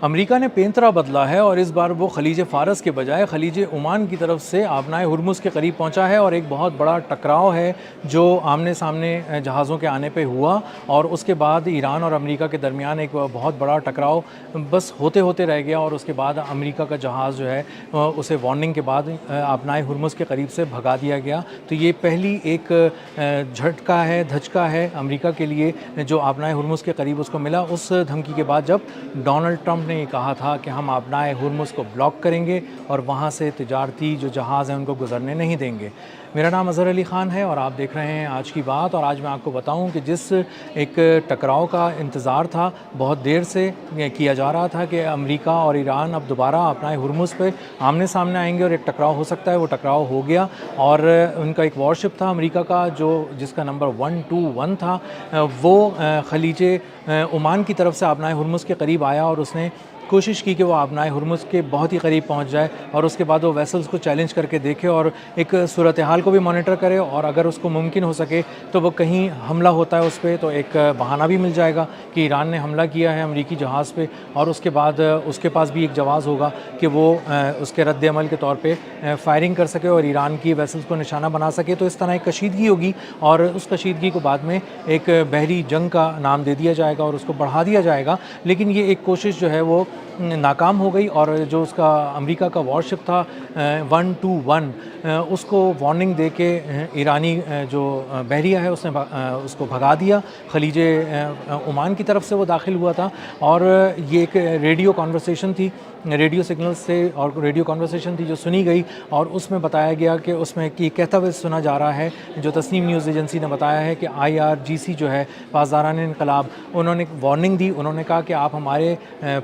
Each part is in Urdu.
امریکہ نے پینترا بدلا ہے اور اس بار وہ خلیج فارس کے بجائے خلیج عمان کی طرف سے آبنائے ہرمز کے قریب پہنچا ہے، اور ایک بہت بڑا ٹکراؤ ہے جو آمنے سامنے جہازوں کے آنے پہ ہوا، اور اس کے بعد ایران اور امریکہ کے درمیان ایک بہت بڑا ٹکراؤ بس ہوتے ہوتے رہ گیا، اور اس کے بعد امریکہ کا جہاز جو ہے اسے وارننگ کے بعد آبنائے ہرمز کے قریب سے بھگا دیا گیا۔ تو یہ پہلی ایک جھٹکا ہے، دھچکا ہے امریکہ کے لیے جو آبنائے ہرمز کے قریب اس کو ملا، اس دھمکی کے بعد جب ڈونلڈ ٹرمپ نے یہ کہا تھا کہ ہم آبنائے ہرمز کو بلاک کریں گے اور وہاں سے تجارتی جو جہاز ہیں ان کو گزرنے نہیں دیں گے۔ میرا نام اظہر علی خان ہے اور آپ دیکھ رہے ہیں آج کی بات، اور آج میں آپ کو بتاؤں کہ جس ایک ٹکراؤ کا انتظار تھا، بہت دیر سے کیا جا رہا تھا کہ امریکہ اور ایران اب دوبارہ آبنائے ہرمز پہ آمنے سامنے آئیں گے اور ایک ٹکراؤ ہو سکتا ہے، وہ ٹکراؤ ہو گیا، اور ان کا ایک وارشپ تھا امریکہ کا جس کا نمبر 121 تھا، وہ خلیج عمان کی طرف سے آبنائے ہرمز کے قریب آیا، اور اس نے کوشش کی کہ وہ آبنائے ہرمز کے بہت ہی قریب پہنچ جائے، اور اس کے بعد وہ ویسلز کو چیلنج کر کے دیکھے اور ایک صورتحال کو بھی مانیٹر کرے، اور اگر اس کو ممکن ہو سکے تو وہ کہیں حملہ ہوتا ہے اس پہ تو ایک بہانہ بھی مل جائے گا کہ ایران نے حملہ کیا ہے امریکی جہاز پہ، اور اس کے بعد اس کے پاس بھی ایک جواز ہوگا کہ وہ اس کے رد عمل کے طور پہ فائرنگ کر سکے اور ایران کی ویسلز کو نشانہ بنا سکے۔ تو اس طرح ایک کشیدگی ہوگی، اور اس کشیدگی کو بعد میں ایک بحری جنگ کا نام دے دیا جائے گا اور اس کو بڑھا دیا جائے گا، لیکن یہ ایک کوشش جو ہے وہ ناکام ہو گئی، اور جو اس کا امریکہ کا وارشپ تھا 121 اس کو وارننگ دے کے ایرانی جو بحریہ ہے اس نے اس کو بھگا دیا۔ خلیج عمان کی طرف سے وہ داخل ہوا تھا، اور یہ ایک ریڈیو کانورسیشن تھی، ریڈیو سگنل سے، اور ریڈیو کانورسیشن تھی جو سنی گئی، اور اس میں بتایا گیا کہ اس میں یہ کہتا ہوئے سنا جا رہا ہے، جو تسنیم نیوز ایجنسی نے بتایا ہے کہ IRGC جو ہے پاسداران انقلاب، انہوں نے وارننگ دی، انہوں نے کہا کہ آپ ہمارے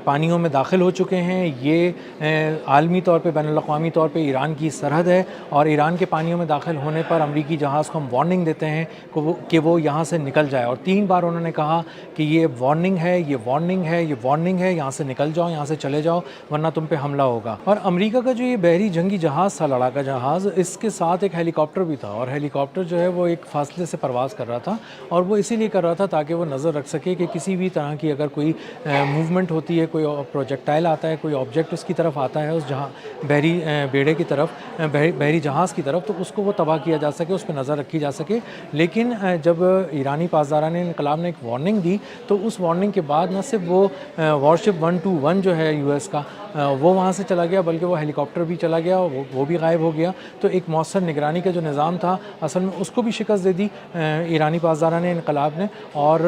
پانیوں میں داخل ہو چکے ہیں، یہ عالمی طور پہ بین الاقوامی طور پہ ایران کی سرحد ہے، اور ایران کے پانیوں میں داخل ہونے پر امریکی جہاز کو ہم وارننگ دیتے ہیں کہ وہ یہاں سے نکل جائے، اور 3 بار انہوں نے کہا کہ یہ وارننگ ہے، یہ وارننگ ہے، یہ وارننگ ہے، یہاں سے نکل جاؤ، یہاں سے چلے جاؤ ورنہ تم پہ حملہ ہوگا۔ اور امریکہ کا جو یہ بحری جنگی جہاز تھا، لڑاکا جہاز، اس کے ساتھ ایک ہیلی کاپٹر بھی تھا، اور ہیلی کاپٹر جو ہے وہ ایک فاصلے سے پرواز کر رہا تھا، اور وہ اسی لیے کر رہا تھا تاکہ وہ نظر رکھ سکے کہ کسی بھی طرح کی اگر کوئی موومنٹ ہوتی ہے، کوئی پروجیکٹائل آتا ہے، کوئی آبجیکٹ اس کی طرف آتا ہے، اس بحری بیڑے کی طرف، بحری جہاز کی طرف، تو اس کو وہ تباہ کیا جا سکے، اس پہ نظر رکھی جا سکے۔ لیکن جب ایرانی پاسداران انقلاب نے ایک وارننگ دی تو اس وارننگ کے بعد نہ صرف وہ وارشپ 121 جو ہے US کا وہ وہاں سے چلا گیا، بلکہ وہ ہیلی کاپٹر بھی چلا گیا، وہ بھی غائب ہو گیا۔ تو ایک مؤثر نگرانی کا جو نظام تھا اصل میں اس کو بھی شکست دے دی ایرانی پاسداران انقلاب نے، اور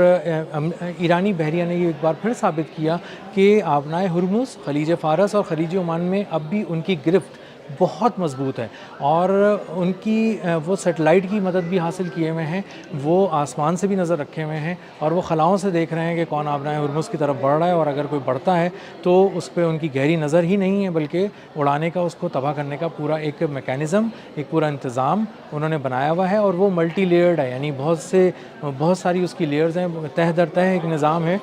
ایرانی بحریہ نے یہ ایک بار پھر ثابت کیا کہ آبنائے ہرمز، خلیج فارس اور خلیج عمان میں اب بھی ان کی گرفت بہت مضبوط ہے، اور ان کی وہ سیٹلائٹ کی مدد بھی حاصل کیے ہوئے ہیں، وہ آسمان سے بھی نظر رکھے ہوئے ہیں، اور وہ خلاؤں سے دیکھ رہے ہیں کہ کون آبنائے ہرمز کی طرف بڑھ رہا ہے، اور اگر کوئی بڑھتا ہے تو اس پہ ان کی گہری نظر ہی نہیں ہے، بلکہ اڑانے کا، اس کو تباہ کرنے کا پورا ایک میکینزم، ایک پورا انتظام انہوں نے بنایا ہوا ہے، اور وہ ملٹی لیئرڈ ہے، یعنی بہت ساری اس کی لیئرز ہیں، تہہ در تہہ ایک نظام ہے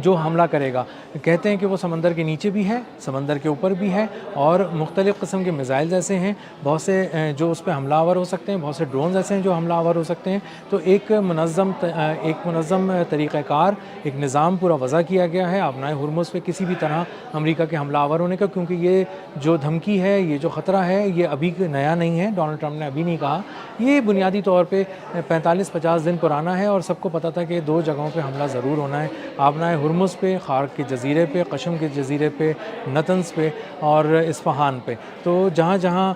جو حملہ کرے گا۔ کہتے ہیں کہ وہ سمندر کے نیچے بھی ہے، سمندر کے اوپر بھی ہے، اور مختلف قسم کے میزائلز ایسے ہیں، بہت سے جو اس پہ حملہ آور ہو سکتے ہیں، بہت سے ڈرونز ایسے ہیں جو حملہ آور ہو سکتے ہیں۔ تو ایک منظم طریقہ کار، ایک نظام پورا وضع کیا گیا ہے آبنائے ہرمز پہ کسی بھی طرح امریکہ کے حملہ آور ہونے کا، کیونکہ یہ جو دھمکی ہے، یہ جو خطرہ ہے، یہ ابھی نیا نہیں ہے، ڈونلڈ ٹرمپ نے ابھی نہیں کہا، یہ بنیادی طور پہ 45-50 دن پرانا ہے، اور سب کو پتہ تھا کہ 2 جگہوں پہ حملہ ضرور ہونا ہے، آبنائے ہرمز پہ، خارق کے جزیرے پہ، قشم کے جزیرے پہ، نتنز پہ اور اصفہان پہ۔ تو جہاں جہاں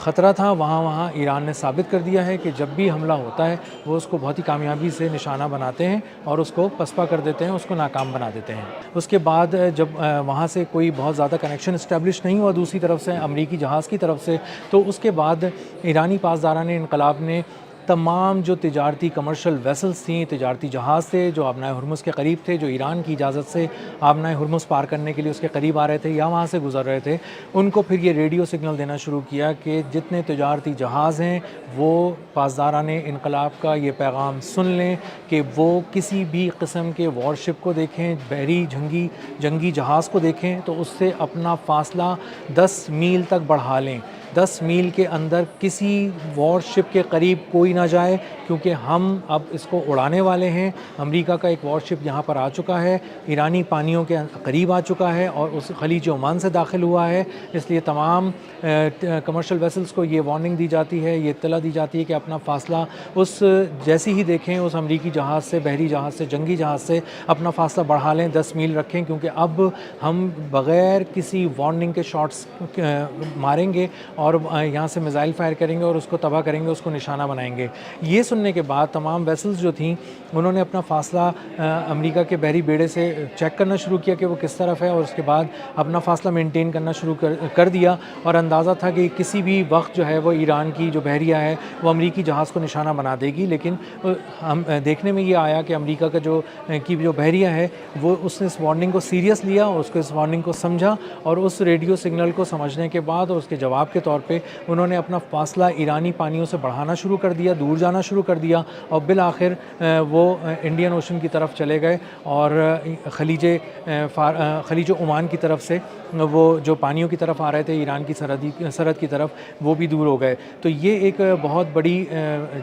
خطرہ تھا وہاں ایران نے ثابت کر دیا ہے کہ جب بھی حملہ ہوتا ہے وہ اس کو بہت ہی کامیابی سے نشانہ بناتے ہیں اور اس کو پسپا کر دیتے ہیں، اس کو ناکام بنا دیتے ہیں۔ اس کے بعد جب وہاں سے کوئی بہت زیادہ کنیکشن اسٹیبلش نہیں ہوا دوسری طرف سے، امریکی جہاز کی طرف سے، تو اس کے بعد ایرانی پاسداران انقلاب نے تمام جو تجارتی کمرشل ویسلز تھیں، تجارتی جہاز تھے جو آبنائے ہرمز کے قریب تھے، جو ایران کی اجازت سے آبنائے ہرمز پار کرنے کے لیے اس کے قریب آ رہے تھے یا وہاں سے گزر رہے تھے، ان کو پھر یہ ریڈیو سگنل دینا شروع کیا کہ جتنے تجارتی جہاز ہیں وہ پاسداران انقلاب کا یہ پیغام سن لیں کہ وہ کسی بھی قسم کے وارشپ کو دیکھیں، بحری جنگی جہاز کو دیکھیں تو اس سے اپنا فاصلہ 10 میل تک بڑھا لیں، 10 میل کے اندر کسی وار شپ کے قریب کوئی نہ جائے، کیونکہ ہم اب اس کو اڑانے والے ہیں۔ امریکہ کا ایک وار شپ یہاں پر آ چکا ہے، ایرانی پانیوں کے قریب آ چکا ہے اور اس خلیج عمان سے داخل ہوا ہے، اس لیے تمام کمرشل ویسلز کو یہ وارننگ دی جاتی ہے، یہ اطلاع دی جاتی ہے کہ اپنا فاصلہ اس جیسی ہی دیکھیں اس امریکی جہاز سے، بحری جہاز سے، جنگی جہاز سے اپنا فاصلہ بڑھا لیں، 10 میل رکھیں، کیونکہ اب ہم بغیر کسی وارننگ کے شاٹس ماریں گے اور یہاں سے میزائل فائر کریں گے اور اس کو تباہ کریں گے، اس کو نشانہ بنائیں گے۔ یہ سننے کے بعد تمام ویسلز جو تھیں انہوں نے اپنا فاصلہ امریکہ کے بحری بیڑے سے چیک کرنا شروع کیا کہ وہ کس طرف ہے، اور اس کے بعد اپنا فاصلہ مینٹین کرنا شروع کر دیا، اور اندازہ تھا کہ کسی بھی وقت جو ہے وہ ایران کی جو بحریہ ہے وہ امریکی جہاز کو نشانہ بنا دے گی، لیکن ہم دیکھنے میں یہ آیا کہ امریکہ کا جو بحریہ ہے وہ اس نے اس وارننگ کو سیریس لیا اور اس کو اس وارننگ کو سمجھا، اور اس ریڈیو سگنل کو سمجھنے کے بعد اور اس کے جواب کے طور پہ انہوں نے اپنا فاصلہ ایرانی پانیوں سے بڑھانا شروع کر دیا، دور جانا شروع کر دیا، اور بالآخر وہ انڈین اوشن کی طرف چلے گئے اور خلیج عمان کی طرف سے وہ جو پانیوں کی طرف آ رہے تھے ایران کی سرحد کی طرف، وہ بھی دور ہو گئے۔ تو یہ ایک بہت بڑی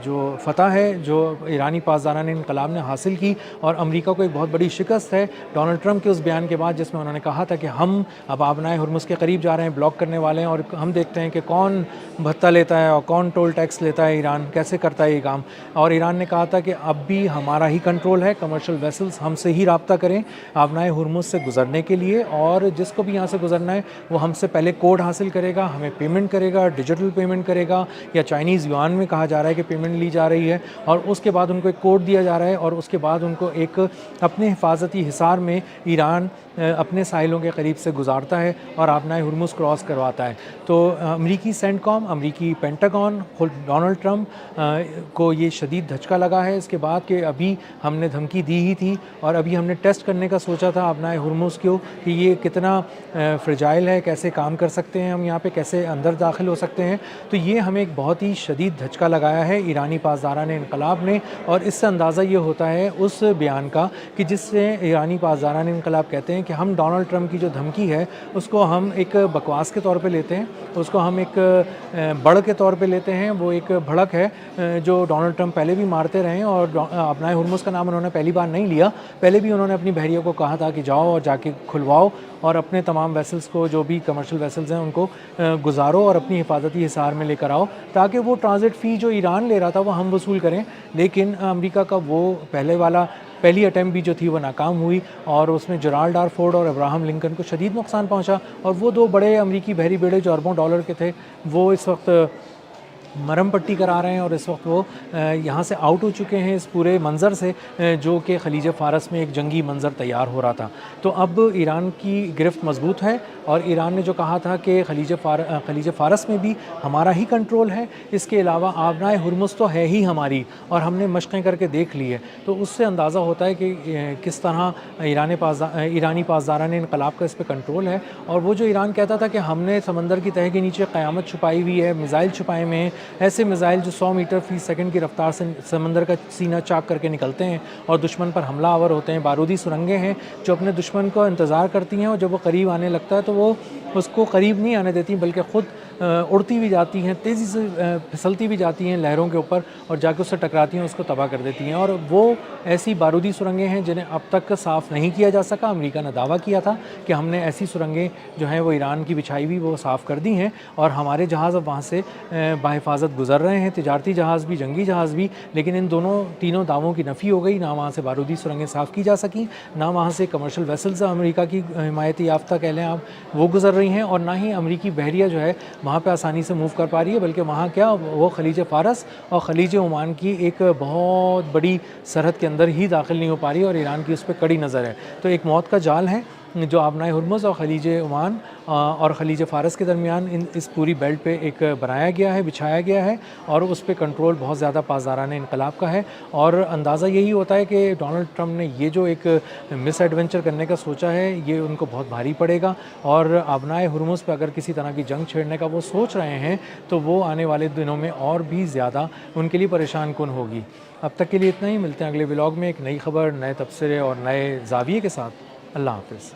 جو فتح ہے جو ایرانی پاسداران انقلاب نے حاصل کی، اور امریکہ کو ایک بہت بڑی شکست ہے ڈونلڈ ٹرمپ کے اس بیان کے بعد جس میں انہوں نے کہا تھا کہ ہم اب آبنائے ہرمز کے قریب جا رہے ہیں، بلاک کرنے والے ہیں، اور ہم دیکھتے ہیں کہ کون بھتہ لیتا ہے اور کون ٹول ٹیکس لیتا ہے، ایران کیسے کرتا ہے یہ کام۔ اور ایران نے کہا تھا کہ اب بھی ہمارا ہی کنٹرول ہے، کمرشل ویسلز ہم سے ہی رابطہ کریں آبنائے ہرمز سے گزرنے کے لیے، اور جس کو بھی یہاں سے گزرنا ہے وہ ہم سے پہلے کوڈ حاصل کرے گا، ہمیں پیمنٹ کرے گا، ڈیجیٹل پیمنٹ کرے گا، یا چائنیز یوان میں کہا جا رہا ہے کہ پیمنٹ لی جا رہی ہے، اور اس کے بعد ان کو ایک کوڈ دیا جا رہا ہے، اور اس کے بعد ان کو ایک اپنے حفاظتی حصار میں ایران اپنے ساحلوں کے قریب سے گزارتا ہے اور آبنائے ہرمز کراس کرواتا ہے۔ تو امریکی سینٹ کام، امریکی پینٹاگون، خود ڈونلڈ ٹرمپ کو یہ شدید دھچکا لگا ہے اس کے بعد کہ ابھی ہم نے دھمکی دی ہی تھی، اور ابھی ہم نے ٹیسٹ کرنے کا سوچا تھا آبنائے ہرمز کو کہ یہ کتنا فرجائل ہے، کیسے کام کر سکتے ہیں ہم یہاں پہ، کیسے اندر داخل ہو سکتے ہیں۔ تو یہ ہمیں ایک بہت ہی شدید دھچکا لگایا ہے ایرانی پاسداران انقلاب نے، اور اس سے اندازہ یہ ہوتا ہے اس بیان کا کہ جس سے ایرانی پاسداران انقلاب کہتے ہیں کہ ہم ڈونلڈ ٹرمپ کی جو دھمکی ہے اس کو ہم ایک بکواس کے طور پہ لیتے ہیں، اس کو ہم ایک بڑھ کے طور پہ لیتے ہیں، وہ ایک بھڑک ہے جو ڈونلڈ ٹرمپ پہلے بھی مارتے رہے ہیں، اور آبنائے ہرمز کا نام انہوں نے پہلی بار نہیں لیا، پہلے بھی انہوں نے اپنی بحریوں کو کہا تھا کہ جاؤ اور جا کے کھلواؤ اور اپنے تمام ویسلز کو جو بھی کمرشل ویسلز ہیں ان کو گزارو اور اپنی حفاظتی حصار میں لے کر آؤ، تاکہ وہ ٹرانزٹ فی جو ایران لے رہا تھا وہ ہم وصول کریں۔ لیکن امریکہ کا وہ پہلی اٹیمپٹ بھی جو تھی وہ ناکام ہوئی، اور اس میں جرالڈ آر فورڈ اور ابراہم لنکن کو شدید نقصان پہنچا، اور وہ دو بڑے امریکی بحری بیڑے جو اربوں ڈالر کے تھے وہ اس وقت مرم پٹی کرا رہے ہیں، اور اس وقت وہ یہاں سے آؤٹ ہو چکے ہیں اس پورے منظر سے جو کہ خلیج فارس میں ایک جنگی منظر تیار ہو رہا تھا۔ تو اب ایران کی گرفت مضبوط ہے، اور ایران نے جو کہا تھا کہ خلیج فارس میں بھی ہمارا ہی کنٹرول ہے، اس کے علاوہ آبنائے ہرمز تو ہے ہی ہماری، اور ہم نے مشقیں کر کے دیکھ لی ہے۔ تو اس سے اندازہ ہوتا ہے کہ کس طرح ایرانی پاسداران انقلاب کا اس پہ کنٹرول ہے، اور وہ جو ایران کہتا تھا کہ ہم نے سمندر کی تہہ کے نیچے قیامت چھپائی ہوئی ہے، میزائل چھپائے ہوئے ہیں، ایسے میزائل جو 100 میٹر فی سیکنڈ کی رفتار سے سمندر کا سینہ چاک کر کے نکلتے ہیں اور دشمن پر حملہ آور ہوتے ہیں، بارودی سرنگیں ہیں جو اپنے دشمن کو انتظار کرتی ہیں، اور جب وہ قریب آنے لگتا ہے تو وہ اس کو قریب نہیں آنے دیتی بلکہ خود اڑتی بھی جاتی ہیں، تیزی سے پھسلتی بھی جاتی ہیں لہروں کے اوپر، اور جا کے اس سے ٹکراتی ہیں، اس کو تباہ کر دیتی ہیں۔ اور وہ ایسی بارودی سرنگیں ہیں جنہیں اب تک صاف نہیں کیا جا سکا۔ امریکہ نے دعویٰ کیا تھا کہ ہم نے ایسی سرنگیں جو ہیں وہ ایران کی بچھائی ہوئی وہ صاف کر دی ہیں، اور ہمارے جہاز اب وہاں سے بحفاظت گزر رہے ہیں، تجارتی جہاز بھی، جنگی جہاز بھی، لیکن ان تینوں دعووں کی نفی ہو گئی، نہ وہاں سے بارودی سرنگیں صاف کی جا سکیں، نہ وہاں سے کمرشل ویسلز امریکہ کی حمایتی یافتہ کہہ لیں آپ وہ گزر رہی ہیں، اور نہ ہی امریکی بحریہ جو ہے وہاں پہ آسانی سے موو کر پا رہی ہے، بلکہ وہاں وہ خلیج فارس اور خلیج عمان کی ایک بہت بڑی سرحد کے اندر ہی داخل نہیں ہو پا رہی، اور ایران کی اس پہ کڑی نظر ہے۔ تو ایک موت کا جال ہے جو آبنائے ہرمز اور خلیج عمان اور خلیج فارس کے درمیان اس پوری بیلٹ پہ ایک بنایا گیا ہے، بچھایا گیا ہے، اور اس پہ کنٹرول بہت زیادہ پاسداران انقلاب کا ہے۔ اور اندازہ یہی ہوتا ہے کہ ڈونلڈ ٹرمپ نے یہ جو ایک مس ایڈونچر کرنے کا سوچا ہے یہ ان کو بہت بھاری پڑے گا، اور آبنائے ہرمز پہ اگر کسی طرح کی جنگ چھیڑنے کا وہ سوچ رہے ہیں تو وہ آنے والے دنوں میں اور بھی زیادہ ان کے لیے پریشان کن ہوگی۔ اب تک کے لیے اتنا ہی، ملتے ہیں اگلے ولاگ میں ایک نئی خبر، نئے تبصرے اور نئے زاویے کے ساتھ۔ اللہ حافظ۔